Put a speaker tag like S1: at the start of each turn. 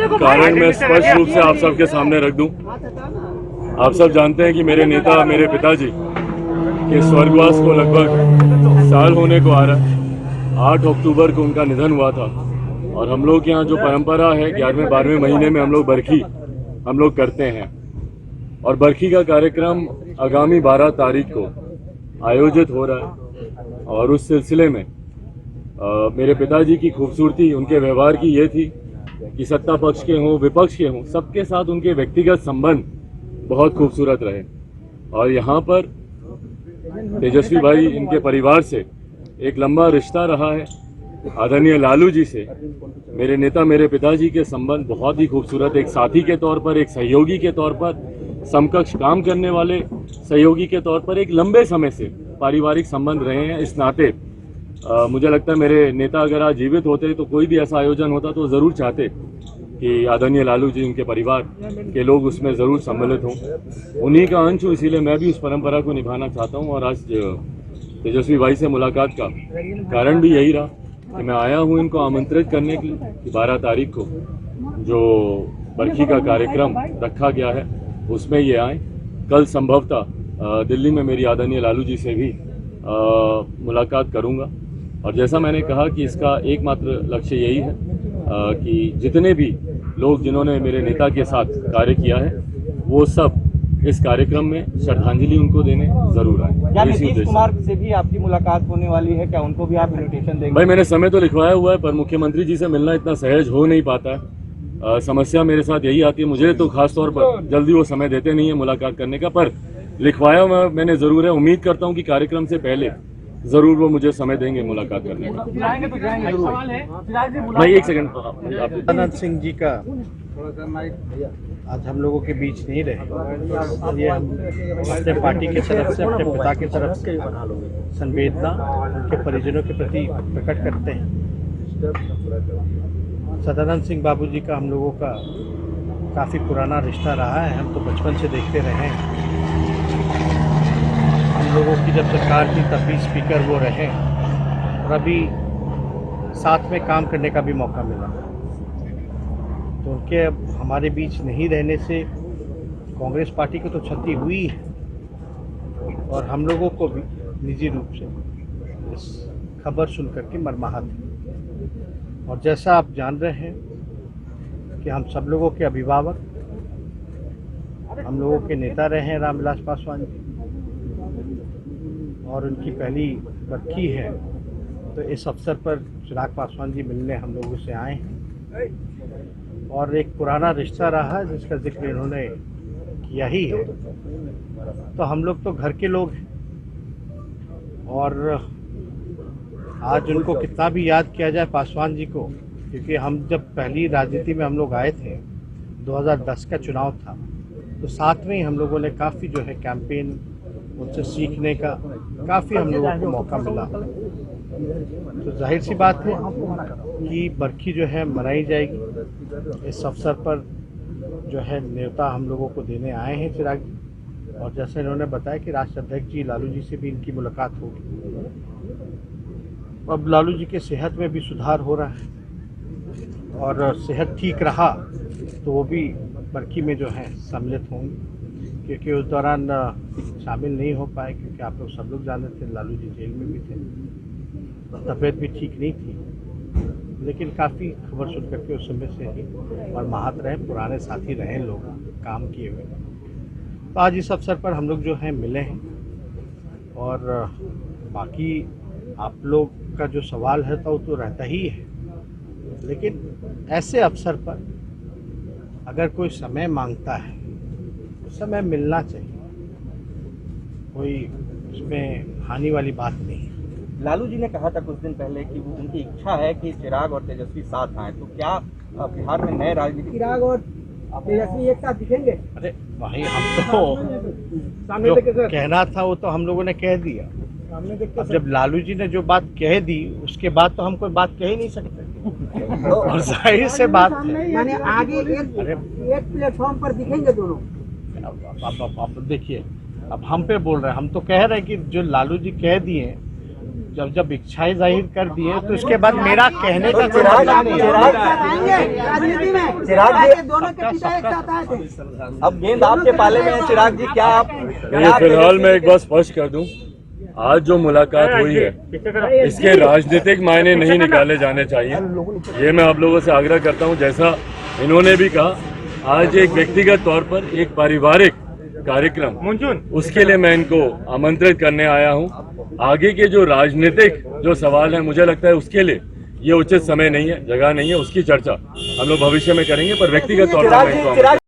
S1: कारण मैं स्पष्ट रूप से आप सबके सामने रख दूं। आप सब जानते हैं कि मेरे नेता, मेरे पिताजी के स्वर्गवास को लगभग साल होने को आ रहा है। 8 अक्टूबर को उनका निधन हुआ था और हम लोग के यहाँ जो परंपरा है 11वें-12वें महीने में हम लोग बरखी करते हैं और बरखी का कार्यक्रम आगामी 12 तारीख को आयोजित हो रहा है। और उस सिलसिले में मेरे पिताजी की खूबसूरती उनके व्यवहार की ये थी कि सत्ता पक्ष के हों, विपक्ष के हों, सबके साथ उनके व्यक्तिगत संबंध बहुत खूबसूरत रहे। और यहाँ पर तेजस्वी भाई, इनके परिवार से एक लंबा रिश्ता रहा है। आदरणीय लालू जी से मेरे नेता, मेरे पिताजी के संबंध बहुत ही खूबसूरत, एक साथी के तौर पर, एक सहयोगी के तौर पर, समकक्ष काम करने वाले सहयोगी के तौर पर एक लंबे समय से पारिवारिक संबंध रहे हैं। इस नाते मुझे लगता है मेरे नेता अगर आज जीवित होते तो कोई भी ऐसा आयोजन होता तो ज़रूर चाहते कि आदरणीय लालू जी, उनके परिवार के लोग उसमें ज़रूर सम्मिलित हों। उन्हीं का अंश हूँ, इसीलिए मैं भी उस परंपरा को निभाना चाहता हूँ। और आज तेजस्वी भाई से मुलाकात का कारण भी यही रहा कि मैं आया हूँ इनको आमंत्रित करने के लिए कि 12 तारीख को जो बरखी का कार्यक्रम रखा गया है उसमें ये आए। कल संभवतः दिल्ली में मेरी आदरणीय लालू जी से भी मुलाकात करूँगा। और जैसा मैंने कहा कि इसका एकमात्र लक्ष्य यही है कि जितने भी लोग जिन्होंने मेरे नेता के साथ कार्य किया है वो सब इस कार्यक्रम में श्रद्धांजलि उनको देने जरूर आए।
S2: क्या नीतीश कुमार से भी आपकी मुलाकात होने वाली है? क्या उनको भी आप इन्विटेशन देंगे?
S1: भाई, मैंने समय तो लिखवाया हुआ है पर मुख्यमंत्री जी से मिलना इतना सहज हो नहीं पाता है। समस्या मेरे साथ यही आती है, मुझे तो खास तौर पर जल्दी वो समय देते नहीं है मुलाकात करने का, पर लिखवाया मैंने जरूर है। उम्मीद करता हूँ कि कार्यक्रम से पहले जरूर वो मुझे समय देंगे मुलाकात करने का। भाई एक सेकंड,
S3: अनंत सिंह जी का आज हम लोगों के बीच नहीं रहे, ये हम अपने पार्टी की तरफ से, अपने पिता की तरफ से संवेदना उनके परिजनों के प्रति प्रकट करते हैं। सदानंद सिंह बाबू जी का हम लोगों का काफ़ी पुराना रिश्ता रहा है, हम तो बचपन से देखते रहे हैं। हम लोगों की जब सरकार थी तब भी स्पीकर वो रहे और अभी साथ में काम करने का भी मौका मिला। तो उनके अब हमारे बीच नहीं रहने से कांग्रेस पार्टी को तो क्षति हुई है और हम लोगों को भी निजी रूप से इस खबर सुन करके मर्माहत है। और जैसा आप जान रहे हैं कि हम सब लोगों के अभिभावक, हम लोगों के नेता रहे हैं रामविलास पासवान जी, और उनकी पहली बरखी है तो इस अवसर पर चिराग पासवान जी मिलने हम लोगों से आए हैं। और एक पुराना रिश्ता रहा है जिसका जिक्र इन्होंने किया ही है, तो हम लोग तो घर के लोग हैं। और आज उनको कितना भी याद किया जाए पासवान जी को, क्योंकि हम जब पहली राजनीति में हम लोग आए थे, 2010 का चुनाव था, तो साथ में ही हम लोगों ने काफ़ी जो है कैंपेन उनसे सीखने का काफ़ी हम लोगों को मौका मिला। तो जाहिर सी बात है कि बरखी जो है मनाई जाएगी। इस अवसर पर जो है न्योता हम लोगों को देने आए हैं चिराग जी, और जैसे इन्होंने बताया कि राष्ट्रीय अध्यक्ष जी लालू जी से भी इनकी मुलाकात होगी। अब लालू जी के सेहत में भी सुधार हो रहा है और सेहत ठीक रहा तो वो भी बरखी में जो है सम्मिलित होंगे, क्योंकि उस दौरान शामिल नहीं हो पाए क्योंकि आप लोग सब लोग जानते थे लालू जी जेल में भी थे, तबीयत भी ठीक नहीं थी। लेकिन काफ़ी खबर सुन करके उस समय से ही और महात रहे, पुराने साथी रहे लोग काम किए हुए। तो आज इस अवसर पर हम लोग जो हैं मिले हैं। और बाकी आप लोग का जो सवाल है तो वो तो रहता ही है, लेकिन ऐसे अवसर पर अगर कोई समय मांगता है समय मिलना चाहिए, कोई उसमें हानि वाली बात नहीं है।
S2: लालू जी ने कहा था कुछ दिन पहले कि वो उनकी इच्छा है कि चिराग और तेजस्वी साथ आए, तो क्या बिहार में नए राजनीतिक चिराग और तेजस्वी एक साथ दिखेंगे?
S3: अरे भाई, हम तो जो कहना था वो तो हम लोगों ने कह दिया। अब जब लालू जी ने जो बात कह दी उसके बाद तो हम कोई बात कह ही नहीं सकते। और जाहिर से बात है,
S4: यानी आगे एक प्लेटफॉर्म पर दिखेंगे दोनों।
S3: अब देखिए, अब हम पे बोल रहे हैं, हम तो कह रहे हैं कि जो लालू जी कह दिए जब इच्छाएं जाहिर कर दी है तो इसके बाद मेरा कहने का कोई
S2: चिराग
S3: मतलब नहीं है।
S2: चिराग
S4: आएंगे राजनीति में
S2: चिराग जी-
S4: दोनों के पिता एक साथ आए थे।
S2: अब गेंद आपके पाले में है चिराग जी, क्या आप
S1: ये फिलहाल मैं एक बार स्पष्ट कर दूं, आज जो मुलाकात हुई है इसके राजनीतिक मायने नहीं निकाले जाने चाहिए। ये मैं आप लोगों से आग्रह करता हूं, जैसा इन्होंने भी कहा, आज एक व्यक्तिगत तौर पर एक पारिवारिक कार्यक्रम, उसके लिए मैं इनको आमंत्रित करने आया हूं। आगे के जो राजनीतिक जो सवाल है, मुझे लगता है उसके लिए ये उचित समय नहीं है, जगह नहीं है, उसकी चर्चा हम लोग भविष्य में करेंगे, पर व्यक्तिगत तौर पर मैं इनको आमंत्रित